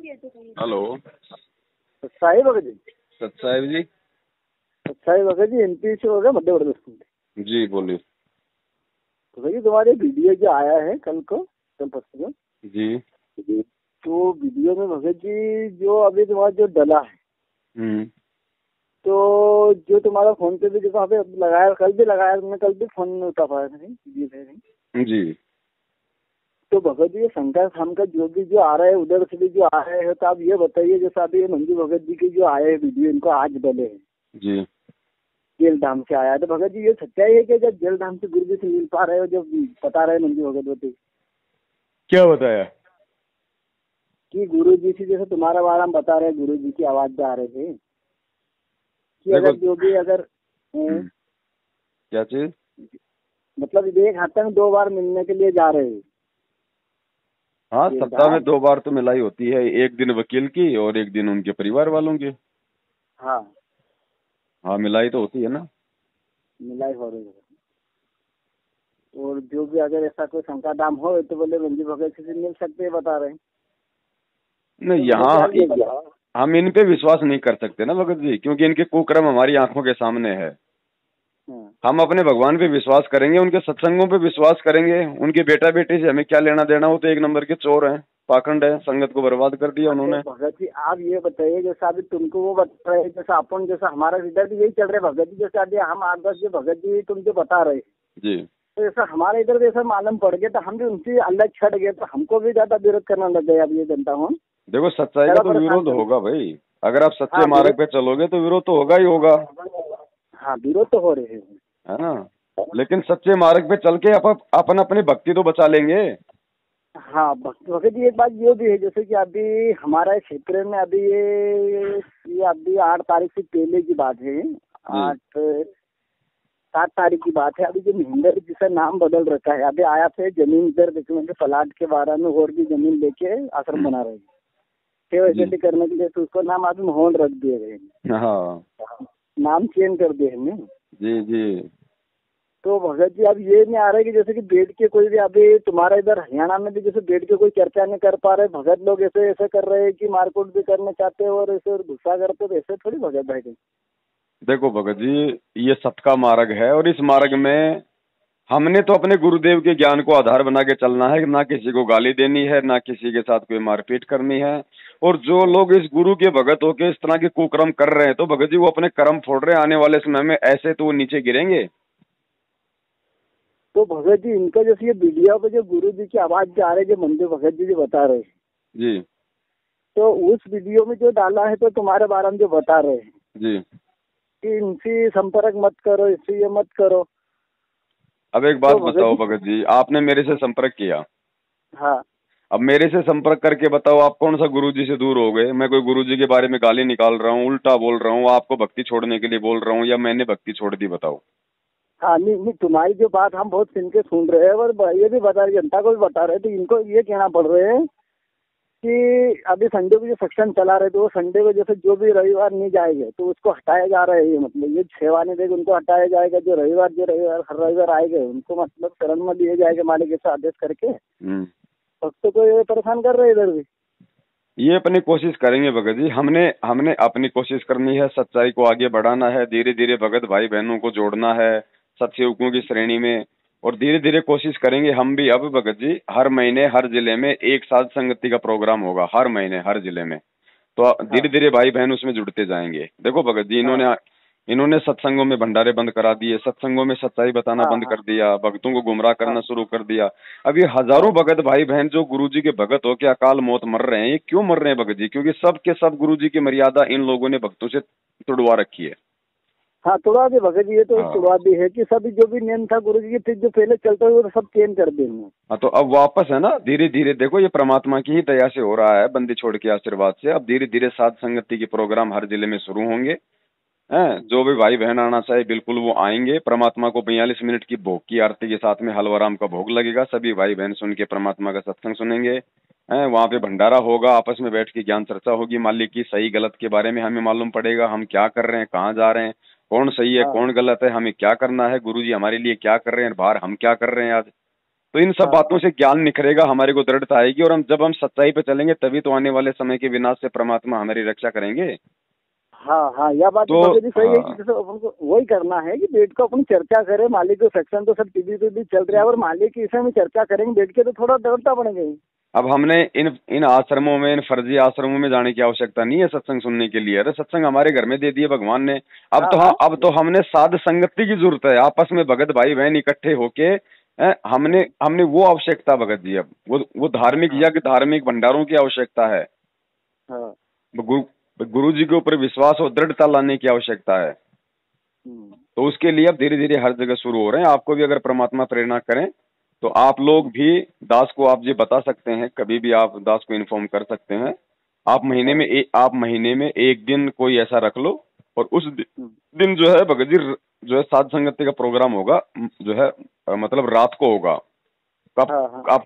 Hello. सत्साई Bhagat ji. सत्साई जी। सत्साई Bhagat ji MP से हो गए मध्य प्रदेश में। जी बोलिए। तो भैया तुम्हारे वीडियो जो आया है कल परसों में। जी। तो वीडियो में भगत जी जो अभी तुम्हारा जो डला है, तो जो तुम्हारा फोन पे भी जो वहाँ पे लगाया, कल भी लगाया तुमने, कल भी फोन में उठा पाया था नहीं जी। तो भगत जी शंकर धाम का जो भी जो आ रहा है उधर से भी जो आ रहे हैं, तो आप ये बताइए जैसा अभी मंजू भगत जी के जो आए हैं वीडियो, इनको आज डले हैं जी। जेल धाम से आया, तो भगत जी ये सच्चाई है कि जब जेल धाम से गुरु जी से मिल पा रहे हो, जब बता रहे मंजू भगत जी क्या बताया कि गुरु जी से जैसे तुम्हारा बारे में बता रहे, गुरु जी की आवाज जा रहे थे कि अगर जो भी अगर क्या चीज, मतलब एक हफ्ते में 2 बार मिलने के लिए जा रहे हैं। हाँ सप्ताह में 2 बार तो मिलाई होती है, एक दिन वकील की और एक दिन उनके परिवार वालों की। हाँ हाँ मिलाई तो होती है ना। मिलाई हो रही है। और जो भी अगर ऐसा कोई शंका दाम हो तो बोले मंजू भगत से मिल सकते हैं, बता रहे हैं। नहीं यहाँ हम इन पे विश्वास नहीं कर सकते ना भगत जी, क्योंकि इनके कुकर्म हमारी आंखों के सामने है। हम अपने भगवान पे विश्वास करेंगे, उनके सत्संगों पे विश्वास करेंगे। उनके बेटा बेटी से हमें क्या लेना देना, वो तो एक नंबर के चोर हैं, पाखंड है, संगत को बर्बाद कर दिया उन्होंने। भगत जी आप ये बताइए, जैसा अभी तुमको वो बता रहे, जैसा अपन जैसा हमारा इधर भी यही चल रहा है भगत जी, जैसे अभी हम 8-10 जो भगत जी तुम जो बता रहे जी, तो जैसा हमारे इधर भी ऐसा मालूम पड़ गया, तो हम भी उनसे अलग छट गए, तो हमको भी ज्यादा विरोध करना लग गया। अब ये जनता हूँ, देखो सच्चाई का तो विरोध होगा भाई, अगर आप सच्चे मार्ग पे चलोगे तो विरोध तो होगा ही होगा। हाँ विरोध तो हो रहे हैं, है ना, लेकिन सच्चे मार्ग पे चल के अपन अपनी भक्ति तो बचा लेंगे। हाँ भगत जी एक बात ये भी है, जैसे कि अभी हमारे क्षेत्र में अभी ये अभी 8 तारीख से पहले की बात है, 7 तारीख की बात है। अभी जो महेंद्र जिसका नाम बदल रखा है, अभी आया थे जमीन इधर देखने के प्लाट के बारे में, और भी जमीन लेके आश्रम बना रहे हैं केवाईसी करने के लिए, तो उसको नाम अभी मोहन रख दिए गए। हाँ नाम चेंज कर दिए हमने। जी जी। तो भगत जी अब ये नहीं आ रहा है कि जैसे कि बेड के कोई भी, अभी तुम्हारे इधर हरियाणा में भी जैसे बेड के कोई चर्चा नहीं कर पा रहे, भगत लोग ऐसे ऐसे कर रहे हैं कि मारकूट भी करना चाहते हैं और ऐसे गुस्सा करते, तो ऐसे थोड़ी भगत भाई। देखो भगत जी, ये सबका मार्ग है, और इस मार्ग में हमने तो अपने गुरुदेव के ज्ञान को आधार बना के चलना है, ना किसी को गाली देनी है, ना किसी के साथ कोई मारपीट करनी है। और जो लोग इस गुरु के भगत होके इस तरह के कुकर्म कर रहे हैं, तो भगत जी वो अपने कर्म फोड़ रहे हैं, आने वाले समय में ऐसे तो वो नीचे गिरेंगे। तो भगत जी इनका जैसे ये वीडियो पे जो गुरु जी की आवाज जा रही है, जो मंदिर भगत जी जो बता रहे हैं जी, तो उस वीडियो में जो डाला है तो तुम्हारे बारे में जो बता रहे हैं जी, कि इनसे संपर्क मत करो, इससे ये मत करो। अब एक बात बताओ भगत जी, आपने मेरे से संपर्क किया, हाँ, अब मेरे से संपर्क करके बताओ आप कौन सा गुरुजी से दूर हो गए? मैं कोई गुरुजी के बारे में गाली निकाल रहा हूँ, उल्टा बोल रहा हूँ, आपको भक्ति छोड़ने के लिए बोल रहा हूँ, या मैंने भक्ति छोड़ दी? बताओ। हाँ नहीं तुम्हारी जो बात हम बहुत सुन के सुन रहे हैं, और ये भी बता रहे, जनता को भी बता रहे, तो इनको ये कहना पड़ रहे हैं कि अभी संडे को जो सेक्शन चला रहे थे, वो संडे को जैसे जो भी रविवार नहीं जाएंगे तो उसको हटाया जा रहा है। मतलब ये सेवा नहीं देगा उनको हटाया जाएगा, जो रविवार हर रविवार आएंगे उनको मतलब शरण में दिए जाएगा मालिक ऐसा आदेश करके। भक्तों को ये परेशान कर रहे हैं इधर भी। ये अपनी कोशिश करेंगे भगत जी, हमने अपनी कोशिश करनी है, सच्चाई को आगे बढ़ाना है, धीरे धीरे भगत भाई बहनों को जोड़ना है सत्सेवकों की श्रेणी में, और धीरे धीरे कोशिश करेंगे हम भी। अब भगत जी हर महीने हर जिले में एक साथ संगति का प्रोग्राम होगा, हर महीने हर जिले में, तो धीरे धीरे भाई बहन उसमें जुड़ते जाएंगे। देखो भगत जी इन्होंने सत्संगों में भंडारे बंद करा दिए, सत्संगों में सच्चाई बताना बंद कर दिया, भक्तों को गुमराह करना शुरू कर दिया। अब ये हजारों भगत भाई बहन जो गुरुजी के भगत हो के अकाल मौत मर रहे हैं, ये क्यों मर रहे हैं भगत जी? क्योंकि सब के सब गुरुजी की मर्यादा इन लोगों ने भक्तों से तुड़वा रखी है। हाँ तुड़वा दी भगत जी, ये तो तुड़वा दी है कि सभी जो भी नियम था गुरु जी के जो पहले चलते हुए वो सब चेंज कर देंगे। हाँ तो अब वापस है ना, धीरे धीरे देखो ये परमात्मा की ही दया से हो रहा है, बंदी छोड़ के आशीर्वाद से। अब धीरे धीरे साध संगति के प्रोग्राम हर जिले में शुरू होंगे हैं, जो भी भाई बहन आना चाहे बिल्कुल वो आएंगे। परमात्मा को 42 मिनट की भोग की आरती के साथ में हलवाराम का भोग लगेगा, सभी भाई बहन सुन के परमात्मा का सत्संग सुनेंगे हैं। वहाँ पे भंडारा होगा, आपस में बैठ के ज्ञान चर्चा होगी, मालिक की सही गलत के बारे में हमें मालूम पड़ेगा, हम क्या कर रहे हैं, कहाँ जा रहे हैं, कौन सही है कौन गलत है, हमें क्या करना है, गुरुजी हमारे लिए क्या कर रहे हैं, बाहर हम क्या कर रहे हैं आज। तो इन सब हाँ बातों से ज्ञान निखरेगा, हमारे को दृढ़ता आएगी, और हम जब हम सच्चाई पे चलेंगे तभी तो आने वाले समय के विनाश से परमात्मा हमारी रक्षा करेंगे। हाँ हाँ, यह बात तो तो भगत जी सही है कि हाँ जैसे अपन को वही करना है कि बैठ को अपनी चर्चा करें। मालिक के सेक्शन तो सब टीवी पे भी चल रहा है, और मालिक के विषय में चर्चा करेंगे बैठ के तो थोड़ा दृढ़ता बढ़ेगी। अब हमने इन आश्रमों में, इन फर्जी आश्रमों में जाने की आवश्यकता नहीं है सत्संग सुनने के लिए। अरे सत्संग हमारे घर में दे दिए भगवान ने। अब हाँ तो हाँ अब तो हमने साध संगति की जरूरत है, आपस में भगत भाई बहन इकट्ठे होके हमने हमने वो आवश्यकता भगत जी, अब वो धार्मिक हाँ यज्ञ, धार्मिक भंडारों की आवश्यकता है। हाँ। गुरु जी के ऊपर विश्वास और दृढ़ता लाने की आवश्यकता है। हम्म। तो उसके लिए अब धीरे धीरे हर जगह शुरू हो रहे हैं। आपको भी अगर परमात्मा प्रेरणा करें तो आप लोग भी दास को आप ये बता सकते हैं, कभी भी आप दास को इन्फॉर्म कर सकते हैं। आप महीने में एक दिन कोई ऐसा रख लो, और उस दिन जो है भगत जी जो है साध संगति का प्रोग्राम होगा, जो है मतलब रात को होगा। तो हाँ हाँ आप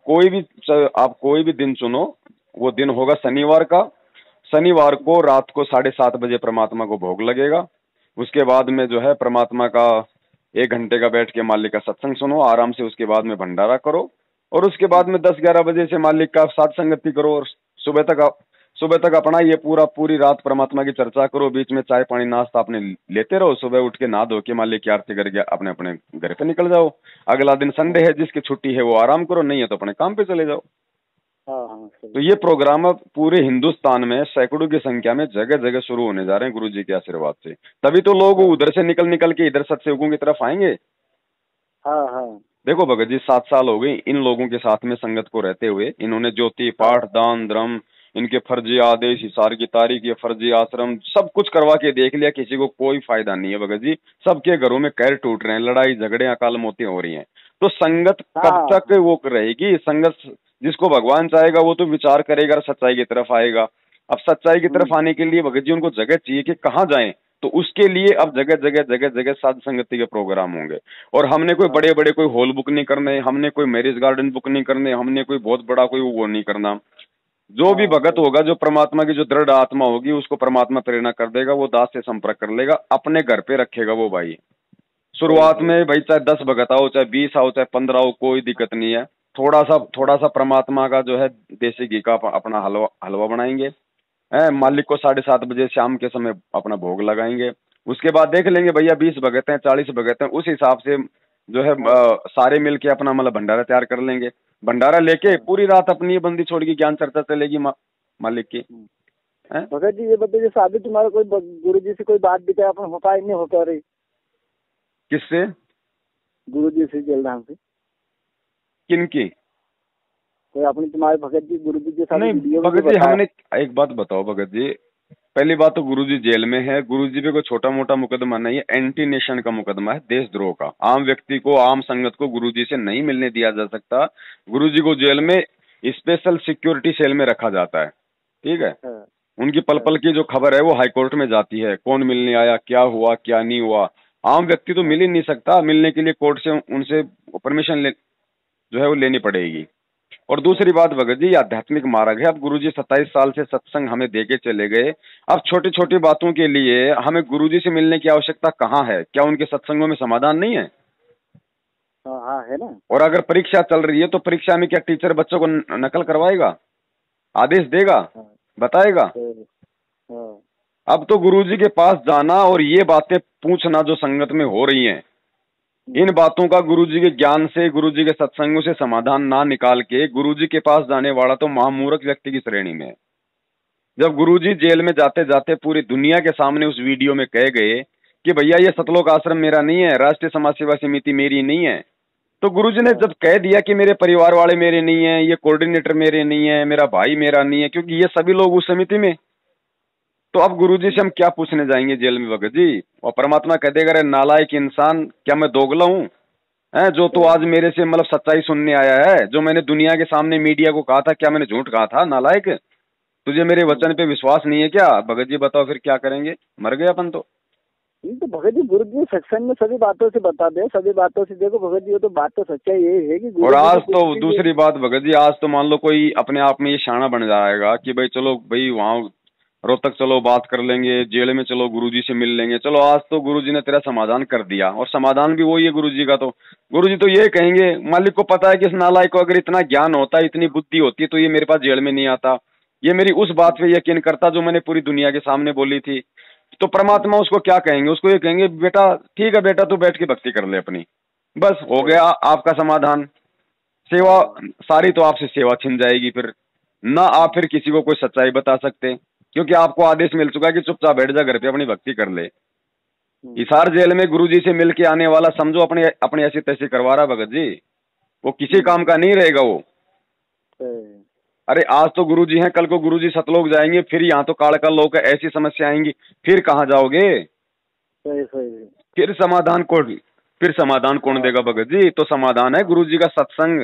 कोई भी दिन चुनो, वो दिन होगा शनिवार का। शनिवार को रात को 7:30 बजे परमात्मा को भोग लगेगा। उसके बाद में जो है परमात्मा का 1 घंटे का बैठ के मालिक का सत्संग सुनो आराम से, उसके बाद में भंडारा करो, और उसके बाद में 10-11 बजे से मालिक का साथ संगति करो, और सुबह तक अपना ये पूरी रात परमात्मा की चर्चा करो। बीच में चाय पानी नाश्ता अपने लेते रहो। सुबह उठ के नहा धो के मालिक की आरती करके अपने अपने घर पे निकल जाओ। अगला दिन संडे है, जिसकी छुट्टी है वो आराम करो, नहीं है तो अपने काम पे चले जाओ। हाँ हाँ सही। तो ये प्रोग्राम अब पूरे हिंदुस्तान में सैकड़ों की संख्या में जगह जगह शुरू होने जा रहे हैं गुरु जी के आशीर्वाद से। तभी तो लोग उधर से निकल निकल के इधर सत्संगों की तरफ आएंगे। हाँ हाँ देखो भगत जी 7 साल हो गए इन लोगों के साथ में संगत को रहते हुए। इन्होंने ज्योति पाठ दान धर्म, इनके फर्जी आदेश, हिसार की तारीख, ये फर्जी आश्रम सब कुछ करवा के देख लिया, किसी को कोई फायदा नहीं है भगत जी। सबके घरों में कैर टूट रहे हैं, लड़ाई झगड़े अकाल मौतें हो रही हैं। तो संगत कब तक वो रहेगी? संगत जिसको भगवान चाहेगा वो तो विचार करेगा, सच्चाई की तरफ आएगा। अब सच्चाई की तरफ आने के लिए भगत जी उनको जगह चाहिए कि कहाँ जाएं। तो उसके लिए अब जगह जगह साध संगति के प्रोग्राम होंगे। और हमने कोई बड़े बड़े कोई हॉल बुक नहीं करने, हमने कोई मैरिज गार्डन बुक नहीं करने, हमने कोई बहुत बड़ा कोई वो नहीं करना। जो भी भगत होगा, जो परमात्मा की जो दृढ़ आत्मा होगी, उसको परमात्मा प्रेरणा कर देगा, वो दास से संपर्क कर लेगा, अपने घर पे रखेगा वो भाई। शुरुआत में भाई चाहे 10 भगत आओ, चाहे 20 आओ, चाहे 15 आओ, कोई दिक्कत नहीं है। थोड़ा सा परमात्मा का जो है देसी घी का अपना हलवा बनाएंगे, मालिक को 7:30 बजे शाम के समय अपना भोग लगाएंगे। उसके बाद देख लेंगे भैया 20 भगत हैं 40 भगत हैं, उस हिसाब से जो है सारे मिलके अपना मतलब भंडारा तैयार कर लेंगे। भंडारा लेके पूरी रात अपनी बंदी छोड़ के ज्ञान चर्चा चलेगी मालिक की। भगत जी ये बताइए, जैसे अभी तुम्हारा कोई गुरु जी से कोई बात भी क्या अपन हो पाए नहीं हो पा रही? किससे? गुरु जी से, जलधाम से। किनकी? कोई अपनी तुम्हारे भगत जी गुरु जी के साथ नहीं भगत जी, हमने एक बात बताओ भगत जी, पहली बात तो गुरुजी जेल में है। गुरुजी पे कोई छोटा मोटा मुकदमा नहीं है, एंटी नेशन का मुकदमा है, देशद्रोह का। आम व्यक्ति को, आम संगत को गुरुजी से नहीं मिलने दिया जा सकता। गुरुजी को जेल में स्पेशल सिक्योरिटी सेल में रखा जाता है, ठीक है। उनकी पल पल की जो खबर है वो हाईकोर्ट में जाती है, कौन मिलने आया, क्या हुआ क्या नहीं हुआ। आम व्यक्ति तो मिल ही नहीं सकता, मिलने के लिए कोर्ट से उनसे परमिशन जो है वो लेनी पड़ेगी। और दूसरी बात भगत जी, आध्यात्मिक मार्ग है। अब गुरुजी 27 साल से सत्संग हमें देके चले गए। अब छोटी छोटी बातों के लिए हमें गुरुजी से मिलने की आवश्यकता कहाँ है? क्या उनके सत्संगों में समाधान नहीं है? हाँ है ना। और अगर परीक्षा चल रही है तो परीक्षा में क्या टीचर बच्चों को नकल करवाएगा, आदेश देगा, बताएगा? अब तो गुरुजी के पास जाना और ये बातें पूछना जो संगत में हो रही हैं, इन बातों का गुरुजी के ज्ञान से, गुरुजी के सत्संगों से समाधान ना निकाल के गुरुजी के पास जाने वाला तो महामूर्ख व्यक्ति की श्रेणी में है। जब गुरुजी जेल में जाते जाते पूरी दुनिया के सामने उस वीडियो में कह गए कि भैया ये सतलोक आश्रम मेरा नहीं है, राष्ट्रीय समाज सेवा समिति मेरी नहीं है, तो गुरुजी ने जब कह दिया कि मेरे परिवार वाले मेरे नहीं है, ये कोऑर्डिनेटर मेरे नहीं है, मेरा भाई मेरा नहीं है, क्योंकि ये सभी लोग उस समिति में, तो अब गुरुजी से हम क्या पूछने जाएंगे जेल में भगत जी? और परमात्मा कह देगा, अरे नालायक इंसान, क्या मैं दोगला हूँ? जो तो आज मेरे से मतलब सच्चाई सुनने आया है, जो मैंने दुनिया के सामने मीडिया को कहा था, क्या मैंने झूठ कहा था? नालायक, तुझे मेरे वचन पे विश्वास नहीं है क्या? भगत जी बताओ फिर क्या करेंगे? मर गए अपन तो। भगत जी गुरु जी सेक्शन में सभी बातों से बता दे, सभी बातों से देखो भगत जी, वो तो बात तो सच्चाई ये है कि और आज तो दूसरी बात भगत जी, आज तो मान लो कोई अपने आप में ये शाना बन जाएगा कि भाई चलो भाई वहाँ रोहतक चलो बात कर लेंगे, जेल में चलो गुरुजी से मिल लेंगे। चलो आज तो गुरुजी ने तेरा समाधान कर दिया, और समाधान भी वही है गुरुजी का। तो गुरुजी तो ये कहेंगे, मालिक को पता है कि इस नालायक को अगर इतना ज्ञान होता, इतनी बुद्धि होती, तो ये मेरे पास जेल में नहीं आता, ये मेरी उस बात पे यकीन करता जो मैंने पूरी दुनिया के सामने बोली थी। तो परमात्मा उसको क्या कहेंगे? उसको ये कहेंगे, बेटा ठीक है बेटा, तू बैठ के भक्ति कर ले अपनी, बस हो गया आपका समाधान। सेवा सारी तो आपसे सेवा छिन जाएगी, फिर ना आप फिर किसी को कोई सच्चाई बता सकते, क्योंकि आपको आदेश मिल चुका है कि चुपचाप बैठ जा घर पे, अपनी भक्ति कर ले। हिसार जेल में गुरुजी से मिल के आने वाला समझो अपने अपने ऐसी तैसी करवा रहा भगत जी, वो किसी काम का नहीं रहेगा वो। अरे आज तो गुरुजी हैं, कल को गुरुजी सतलोक जाएंगे, फिर यहाँ तो काल का लोक है, ऐसी समस्या आएंगी, फिर कहाँ जाओगे? फिर समाधान कौन देगा भगत जी? तो समाधान है गुरुजी का सत्संग,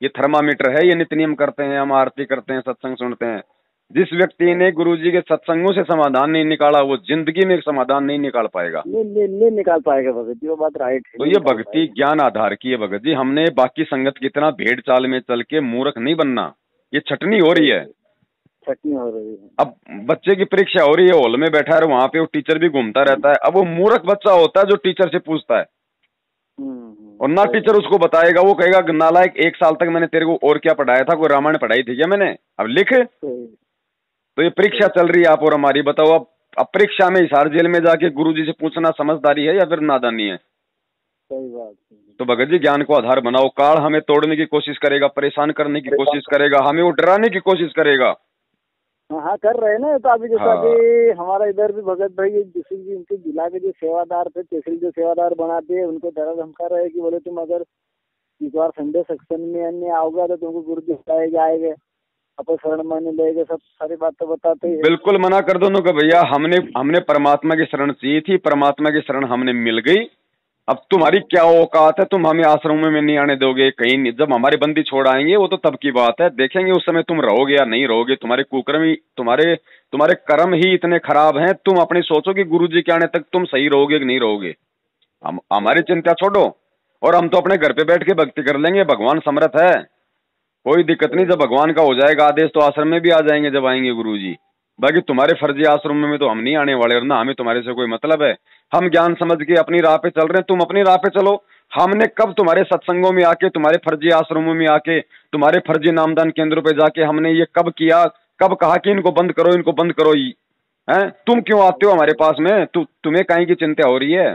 ये थर्मामीटर है, ये नित्य नियम करते हैं, हम आरती करते हैं, सत्संग सुनते हैं। जिस व्यक्ति ने गुरुजी के सत्संगों से समाधान नहीं निकाला, वो जिंदगी में समाधान नहीं निकाल पाएगा। नहीं निकाल पाएगा भगत जी, वो बात राइट है। तो ये भक्ति ज्ञान आधार की है भगत जी। हमने बाकी संगत की तरह भेड़ चाल में चल के मूर्ख नहीं बनना। ये छटनी हो रही है, छटनी हो रही है। अब बच्चे की परीक्षा हो रही है, हॉल में बैठा है, वहां पे वो टीचर भी घूमता रहता है। अब वो मूर्ख बच्चा होता है जो टीचर से पूछता है, और ना टीचर उसको बताएगा, वो कहेगा नालायक 1 साल तक मैंने तेरे को और क्या पढ़ाया था, कोई रामायण पढ़ाई थी क्या मैंने, अब लिख। तो ये परीक्षा चल रही है आप और हमारी, बताओ अब परीक्षा में हिसार जेल में जाके गुरुजी से पूछना समझदारी है या फिर नादानी है? सही बात। तो भगत जी ज्ञान को आधार बनाओ। काल हमें तोड़ने की कोशिश करेगा, परेशान करने की कोशिश करेगा, हमें वो डराने की कोशिश करेगा। हाँ कर रहे हैं ना। तो अभी जैसा अभी हमारा इधर भी भगत भाई जिस इनके जिला के जो सेवादार थे, तहसील जो सेवादार बनाते हैं, उनको डरा धमका रहे कि बोले तुम अगर इस बार संडे सेक्शन में आओगे तो तुमको गुरुजी बताए आएंगे, अपन शरण माने लेंगे, सब सारी बातें बताते हैं। बिल्कुल मना कर दो ना भैया, हमने परमात्मा की शरण चाहिए थी, परमात्मा की शरण हमने मिल गई। अब तुम्हारी क्या औकात है, तुम हमें आश्रमों में नहीं आने दोगे कहीं नहीं। जब हमारी बंदी छोड़ आएंगे वो तो तब की बात है, देखेंगे उस समय तुम रहोगे या नहीं रहोगे। तुम्हारे कुकर्म ही तुम्हारे कर्म ही इतने खराब हैं, तुम अपनी सोचो कि गुरुजी के आने तक तुम सही रहोगे कि नहीं रहोगे। हमारी चिंता छोड़ो, और हम तो अपने घर पे बैठ के भक्ति कर लेंगे, भगवान समर्थ है, कोई दिक्कत नहीं। जब भगवान का हो जाएगा आदेश तो आश्रम में भी आ जाएंगे जब आएंगे गुरुजी। बाकी तुम्हारे फर्जी आश्रम में तो हम नहीं आने वाले, और ना हमें तुम्हारे से कोई मतलब है। हम ज्ञान समझ के अपनी राह पे चल रहे हैं, तुम अपनी राह पे चलो। हमने कब तुम्हारे सत्संगों में आके, तुम्हारे फर्जी आश्रमों में आके, तुम्हारे फर्जी नामदान केंद्रों पे जाके हमने ये कब किया, कब कहा कि इनको बंद करो, इनको बंद करो? ही है, तुम क्यों आते हो हमारे पास में? तुम्हें कहीं की चिंता हो रही है?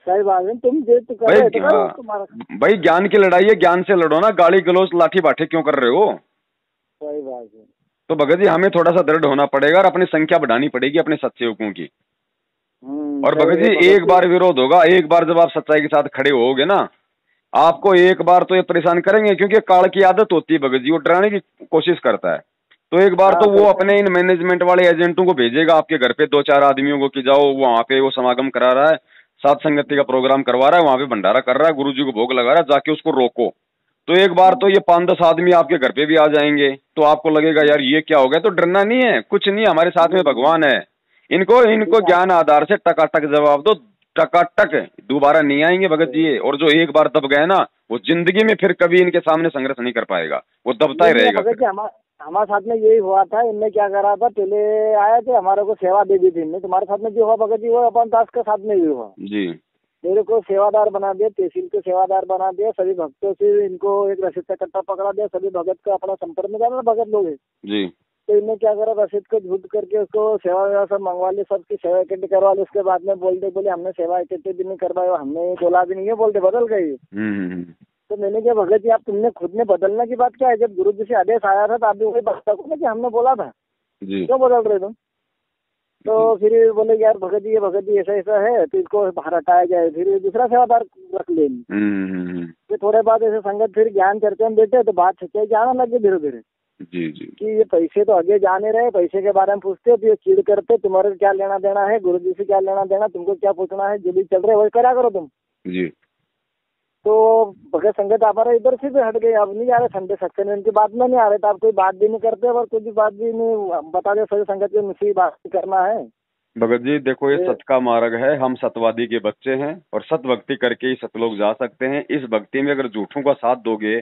सही बात है, तुम जो तो कर रहे हो तुम्हारा भाई ज्ञान की लड़ाई है, ज्ञान से लड़ो ना, गाली गलौज लाठी बाठे क्यों कर रहे हो? सही बात है। तो भगत जी हमें थोड़ा सा दृढ़ होना पड़ेगा और अपनी संख्या बढ़ानी पड़ेगी अपने सत्सेवकों की। और भगत जी एक बार विरोध होगा, एक बार जब आप सच्चाई के साथ खड़े होगे ना, आपको एक बार तो ये परेशान करेंगे, क्योंकि काल की आदत होती है भगत जी, वो डराने की कोशिश करता है। तो एक बार तो वो अपने इन मैनेजमेंट वाले एजेंटों को भेजेगा आपके घर पे, 2-4 आदमियों को कि जाओ वहां पे वो समागम करा रहा है, सात संगति का प्रोग्राम करवा रहा है, वहां पे भंडारा कर रहा है, गुरुजी को भोग लगा रहा है, जाके उसको रोको। तो एक बार तो ये 5-10 आदमी आपके घर पे भी आ जाएंगे, तो आपको लगेगा यार ये क्या हो गया। तो डरना नहीं है, कुछ नहीं, हमारे साथ में भगवान है। इनको ज्ञान आधार से टकाटक जवाब दो, टकाटक दोबारा नहीं आएंगे भगत जी। और जो एक बार दब गए ना, वो जिंदगी में फिर कभी इनके सामने संघर्ष नहीं कर पाएगा, वो दबता ही रहेगा। हमारे साथ में यही हुआ था। इनने क्या करा था, पहले आए थे, हमारे को सेवा दे दी थी इनने। तुम्हारे साथ में जो हुआ भगत जी, वो अपन दास के साथ में भी हुआ जी। मेरे को सेवादार बना दिया, तहसील के सेवादार बना दिया, सभी भक्तों से इनको एक रसीद का कट्टा पकड़ा दिया, सभी भगत का अपना संपर्क में जाना भगत लोग जी। तो इनने क्या करा, रसीद को झूठ करके उसको सेवा सब मंगवा ली, सबकी सेवा इकट्ठी करवा ली। उसके बाद में बोले हमने सेवा इकट्ठी भी नहीं करवाई, हमने बोला भी नहीं है, बोलते बदल गई। तो मैंने क्या भगत जी, आप तुमने खुद ने बदलने की बात क्या है? जब गुरु जी से आदेश आया था तो आप भी वही बात करो ना कि हमने बोला था जी, क्यों बदल रहे तुम? तो फिर बोले यार भगत जी ऐसा ऐसा है, तो इसको बाहर हटाया जाए, फिर दूसरा सेवादार रख ले। फिर थोड़े बाद ऐसे संगत फिर ज्ञान चर्चा में बैठे तो बात सच्चाई जाने लगे धीरे धीरे जी जी कि ये पैसे तो आगे जाने रहे, पैसे के बारे में पूछते तो ये चिड़ करते, तुम्हारे क्या लेना देना है, गुरु जी से क्या लेना देना, तुमको क्या पूछना है, जो भी चल रहे वही करा करो तुम जी। तो भगत संगत हमारा इधर से भी हट गए, अब नहीं जा रहे संडे सेक्शन में, इनकी बात में नहीं आ रहे। तो आप कोई बात भी नहीं करते और कोई बात भी नहीं बता दे, सभी संगत के मुझसे बात करना है। भगत जी देखो, ये ये सत का मार्ग है, हम सतवादी के बच्चे हैं और सत भक्ति करके ही सतलोक जा सकते हैं। इस भक्ति में अगर झूठों का साथ दोगे,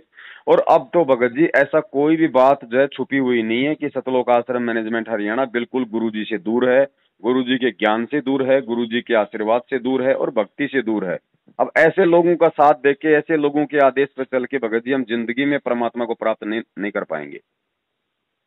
और अब तो भगत जी ऐसा कोई भी बात जो है छुपी हुई नहीं है कि सतलोक आश्रम मैनेजमेंट हरियाणा बिल्कुल गुरुजी से दूर है, गुरुजी के ज्ञान से दूर है, गुरुजी के आशीर्वाद से दूर है और भक्ति से दूर है। अब ऐसे लोगों का साथ देके, ऐसे लोगों के आदेश पर चल के भगत जी हम जिंदगी में परमात्मा को प्राप्त नहीं कर पाएंगे।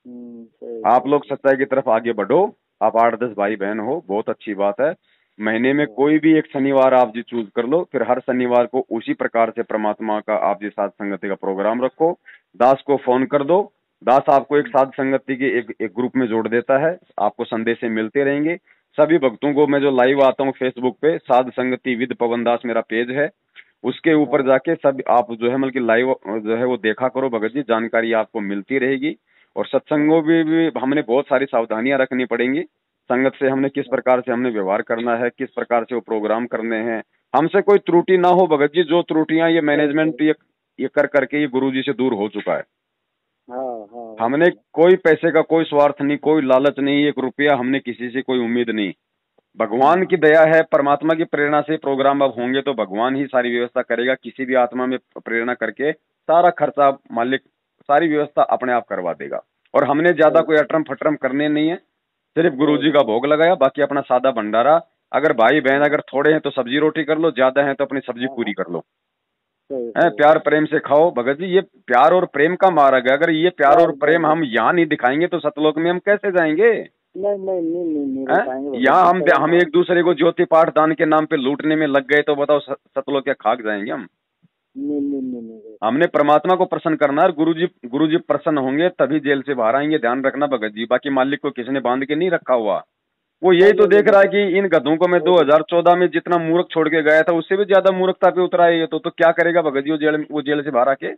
सही आप सही लोग सच्चाई की तरफ आगे बढ़ो। आप 8-10 भाई बहन हो, बहुत अच्छी बात है। महीने में कोई भी एक शनिवार आप जी चूज कर लो, फिर हर शनिवार को उसी प्रकार से परमात्मा का आप जी साध संगति का प्रोग्राम रखो। दास को फोन कर दो, दास आपको एक साध संगति के एक ग्रुप में जोड़ देता है, आपको संदेश मिलते रहेंगे। सभी भक्तों को मैं जो लाइव आता हूँ फेसबुक पे, साध संगति विद पवन दास मेरा पेज है, उसके ऊपर जाके सब आप जो है मतलब कि लाइव जो है वो देखा करो भगत जी, जानकारी आपको मिलती रहेगी। और सत्संगों में भी हमने बहुत सारी सावधानियां रखनी पड़ेंगी। संगत से हमने किस प्रकार से हमने व्यवहार करना है, किस प्रकार से वो प्रोग्राम करने हैं, हमसे कोई त्रुटि ना हो भगत जी। जो त्रुटियां ये मैनेजमेंट ये कर करके ये गुरुजी से दूर हो चुका है। हाँ हाँ हमने कोई पैसे का कोई स्वार्थ नहीं, कोई लालच नहीं, 1 रुपया हमने किसी से कोई उम्मीद नहीं। भगवान की दया है, परमात्मा की प्रेरणा से प्रोग्राम अब होंगे तो भगवान ही सारी व्यवस्था करेगा। किसी भी आत्मा में प्रेरणा करके सारा खर्चा मालिक सारी व्यवस्था अपने आप करवा देगा। और हमने ज्यादा कोई अटरम फटरम करने नहीं है, सिर्फ गुरुजी का भोग लगाया, बाकी अपना सादा भंडारा। अगर भाई बहन अगर थोड़े हैं तो सब्जी रोटी कर लो, ज्यादा है तो अपनी सब्जी पूरी कर लो। है प्यार प्रेम से खाओ भगत जी, ये प्यार और प्रेम का मार्ग है। अगर ये प्यार और प्रेम हम यहाँ नहीं दिखाएंगे तो सतलोक में हम कैसे जाएंगे? नहीं रह पाएंगे यहाँ हम भगत एक दूसरे को ज्योति पाठ दान के नाम पे लूटने में लग गए तो बताओ सतलोक क्या खाक जाएंगे हम? नहीं हमने परमात्मा को प्रसन्न करना है। गुरुजी प्रसन्न होंगे तभी जेल से बाहर आएंगे, ध्यान रखना भगत जी। बाकी मालिक को किसी ने बांध के नहीं रखा हुआ, वो यही तो देख रहा है कि इन गधों को मैं 2014 में जितना मूर्ख छोड़ के गया था उससे भी ज्यादा मूर्खता पे उतरा है ये तो क्या करेगा भगत जी वो जेल से बाहर आके?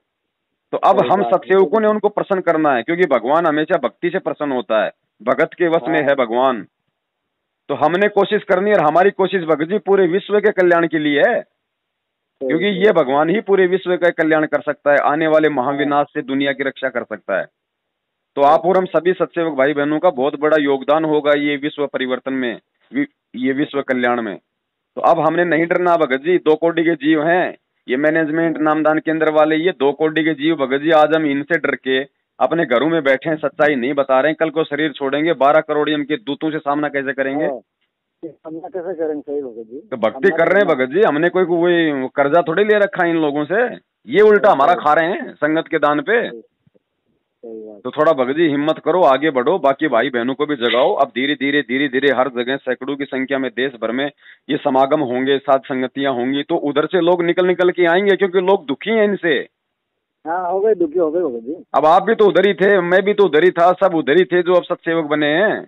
तो अब हम सत्सेवकों ने उनको प्रसन्न करना है, क्योंकि भगवान हमेशा भक्ति से प्रसन्न होता है, भगत के वश में है भगवान। तो हमने कोशिश करनी है, और हमारी कोशिश भगत जी पूरे विश्व के कल्याण के लिए है, क्योंकि ये भगवान ही पूरे विश्व का कल्याण कर सकता है, आने वाले महाविनाश से दुनिया की रक्षा कर सकता है। तो आप और हम सभी सत्सेवक भाई बहनों का बहुत बड़ा योगदान होगा ये विश्व परिवर्तन में, ये विश्व कल्याण में। तो अब हमने नहीं डरना भगत जी। 2 कोटि के जीव हैं ये मैनेजमेंट नामदान केंद्र वाले, ये 2 कोटि के जीव भगत जी। आज हम इनसे डर के अपने घरों में बैठे हैं, सच्चाई नहीं बता रहे हैं, कल को शरीर छोड़ेंगे 12 करोड़ियम के दूतों से सामना कैसे करेंगे? सामना कैसे करेंगे? सही भगत जी, तो भक्ति कर रहे हैं भगत जी, हमने कोई कर्जा थोड़ी ले रखा है इन लोगों से, ये उल्टा हमारा खा रहे हैं संगत के दान पे। तो थोड़ा भगत जी हिम्मत करो, आगे बढ़ो, बाकी भाई बहनों को भी जगाओ। अब धीरे धीरे हर जगह सैकड़ों की संख्या में देश भर में ये समागम होंगे, साथ संगतियां होंगी, तो उधर से लोग निकल के आएंगे, क्योंकि लोग दुखी हैं इनसे। हाँ हो गए, दुखी हो गए भगत जी। अब आप भी तो उधर ही थे, मैं भी तो उधर ही था, सब उधर ही थे जो अब सत्सेवक बने हैं।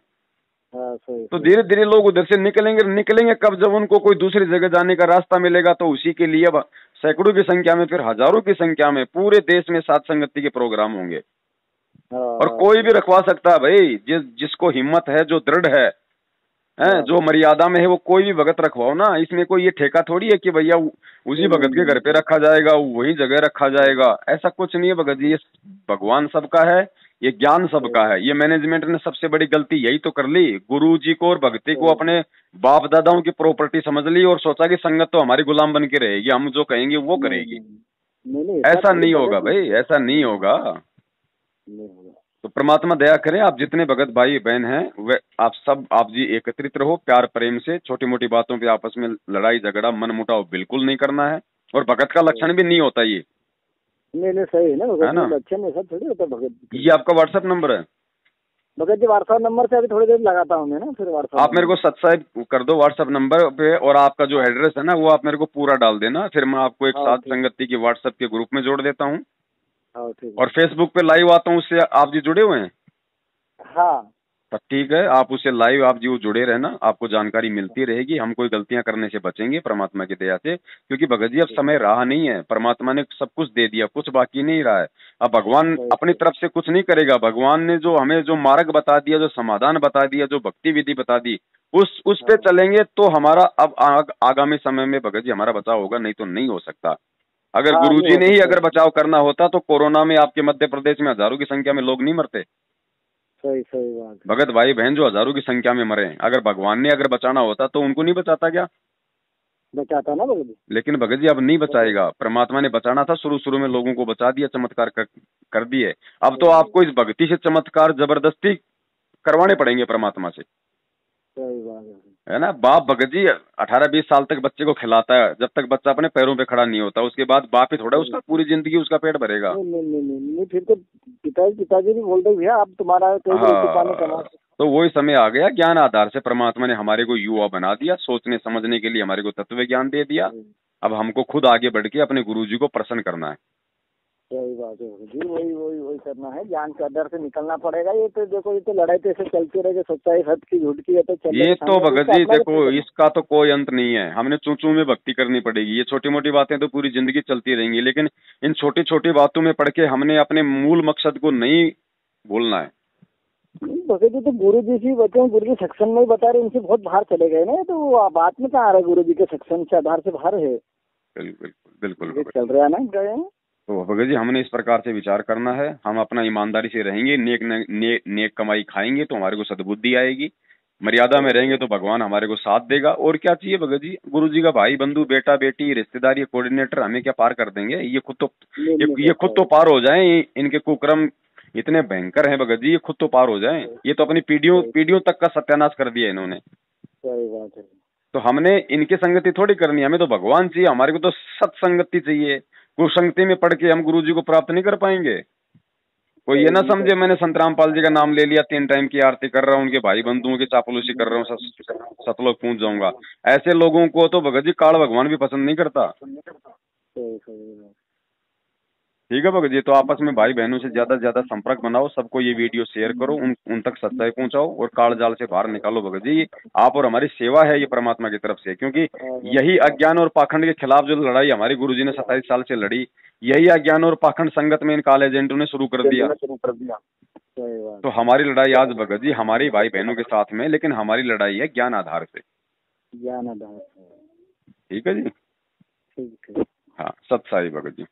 तो धीरे धीरे लोग उधर से निकलेंगे कब? जब उनको कोई दूसरी जगह जाने का रास्ता मिलेगा। तो उसी के लिए अब सैकड़ों की संख्या में, फिर हजारों की संख्या में पूरे देश में साथ संगति के प्रोग्राम होंगे। और कोई भी रखवा सकता है भाई, जिसको हिम्मत है, जो दृढ़ है, जो मर्यादा में है, वो कोई भी भगत रखवाओ ना। इसमें कोई ये ठेका थोड़ी है कि भैया उसी भगत के घर पे रखा जाएगा, वही जगह रखा जाएगा, ऐसा कुछ नहीं है भगत जी। ये भगवान सबका है, ये ज्ञान सबका है। ये मैनेजमेंट ने सबसे बड़ी गलती यही तो कर ली, गुरु जी को और भक्ति को अपने बाप दादाओं की प्रॉपर्टी समझ ली और सोचा कि संगत तो हमारी गुलाम बन के रहेगी, हम जो कहेंगे वो करेगी। ऐसा नहीं होगा भाई, ऐसा नहीं होगा। तो परमात्मा दया करें, आप जितने भगत भाई बहन हैं वे आप जी एकत्रित रहो, प्यार प्रेम से। छोटी मोटी बातों पे आपस में लड़ाई झगड़ा मन मुटाव बिल्कुल नहीं करना है, और भगत का लक्षण भी नहीं होता ये। नहीं सही है ना भगत, है ना? लक्षण में सब थोड़ी होता भगत। ये आपका व्हाट्सएप नंबर है भगत जी? व्हाट्सएप नंबर से अभी थोड़ी देर लगाता हूँ मैं ना, फिर व्हाट्सएप आप मेरे को सब्सक्राइब कर दो व्हाट्सएप नंबर पे, और आपका जो एड्रेस है ना वो आप मेरे को पूरा डाल देना, फिर मैं आपको एक साथ संगति की व्हाट्सएप के ग्रुप में जोड़ देता हूँ। और फेसबुक पे लाइव आता हूँ, उससे आप जी जुड़े हुए हैं? हाँ तो ठीक है, आप उससे लाइव आप जी वो जुड़े रहना, आपको जानकारी मिलती रहेगी। हम कोई गलतियां करने से बचेंगे परमात्मा की दया से, क्योंकि भगत जी अब समय रहा नहीं है, परमात्मा ने सब कुछ दे दिया, कुछ बाकी नहीं रहा है। अब भगवान अपनी तरफ से कुछ नहीं करेगा। भगवान ने जो हमें जो मार्ग बता दिया, जो समाधान बता दिया, जो भक्ति विधि बता दी, उस पे चलेंगे तो हमारा अब आगामी समय में भगत जी हमारा बचाव होगा, नहीं तो नहीं हो सकता। अगर गुरुजी ने ही अगर बचाव करना होता तो कोरोना में आपके मध्य प्रदेश में हजारों की संख्या में लोग नहीं मरते। सही सही बात है। भगत भाई बहन जो हजारों की संख्या में मरे, अगर भगवान ने अगर बचाना होता तो उनको नहीं बचाता क्या? बचाता ना भगत जी। लेकिन भगत जी अब नहीं बचाएगा। परमात्मा ने बचाना था, शुरू शुरू में लोगों को बचा दिया, चमत्कार कर दिए। अब तो आपको इस भक्ति से चमत्कार जबरदस्ती करवाने पड़ेंगे परमात्मा से, सही बात है। है ना। बाप भगत जी 18-20 साल तक बच्चे को खिलाता है, जब तक बच्चा अपने पैरों पे खड़ा नहीं होता, उसके बाद बाप ही थोड़ा उसका पूरी जिंदगी उसका पेट भरेगा। नहीं नहीं नहीं नहीं नहीं, फिर तो पिताजी भी बोल रहे भैया आप तुम्हारा कोई रोटी पानी कमा। हाँ, तो वही समय आ गया, ज्ञान आधार से परमात्मा ने हमारे को युवा बना दिया, सोचने समझने के लिए हमारे को तत्व ज्ञान दे दिया। अब हमको खुद आगे बढ़ के अपने गुरुजी को प्रसन्न करना है। सही बात है जी, वही वही वही करना है, ज्ञान के अंदर से निकलना पड़ेगा। ये तो देखो, ये तो लड़ाई तो ऐसे चलती रहेगी, सच्चाई सत्य की झूठ की, ये तो ये तो भगत जी देखो, इसका तो कोई अंत नहीं है। हमने चूचू में भक्ति करनी पड़ेगी। ये छोटी मोटी बातें तो पूरी जिंदगी चलती रहेंगी, लेकिन इन छोटी छोटी बातों में पढ़ के हमने अपने मूल मकसद को नहीं भूलना है। भगत जी तो गुरु जी से बच्चे हैं, गुरु जी सेक्शन में ही बता रहे, उनसे बहुत बाहर चले गए ना, तो वो बात में कहाँ आ रहा है, गुरु जी के सेक्शन से आधार से बाहर है। बिल्कुल बिल्कुल चल रहा है ना गए। तो भगत जी हमने इस प्रकार से विचार करना है। हम अपना ईमानदारी से रहेंगे, नेक कमाई खाएंगे तो हमारे को सद्बुद्धि आएगी, मर्यादा में रहेंगे तो भगवान हमारे को साथ देगा। और क्या चाहिए भगत जी? गुरु जी का भाई बंधु बेटा बेटी रिश्तेदार कोऑर्डिनेटर हमें क्या पार कर देंगे? ये खुद तो पार हो जाएं। इनके कुकर्म इतने भयंकर हैं भगत जी, ये खुद तो पार हो जाएं। ये तो अपनी पीढ़ियों तक का सत्यानाश कर दिया इन्होंने। सही बात है। तो हमने इनकी संगति थोड़ी करनी है, हमें तो भगवान चाहिए, हमारे को तो सत्संगति चाहिए। कुसंगति में पढ़ के हम गुरु जी को प्राप्त नहीं कर पाएंगे। कोई ये ना समझे मैंने संत रामपाल जी का नाम ले लिया, 3 टाइम की आरती कर रहा हूँ, उनके भाई बंधुओं की चापलूसी कर रहा हूँ, सतलोक पहुंच जाऊंगा। ऐसे लोगों को तो भगत जी काल भगवान भी पसंद नहीं करता। ठीक है भगत जी, तो आपस में भाई बहनों से ज्यादा संपर्क बनाओ, सबको ये वीडियो शेयर करो, उन तक सच्चाई पहुंचाओ और काल जाल से बाहर निकालो। भगत जी आप और हमारी सेवा है ये परमात्मा की तरफ से, क्योंकि यही अज्ञान और पाखंड के खिलाफ जो लड़ाई हमारे गुरुजी ने 27 साल से लड़ी, यही अज्ञान और पाखंड संगत में इन काल एजेंटों ने शुरू कर दिया। तो हमारी लड़ाई आज भगत जी हमारी भाई बहनों के साथ में, लेकिन हमारी लड़ाई है ज्ञान आधार से। ज्ञान आधार से। ठीक है जी। ठीक। हाँ, सत साई भगत जी।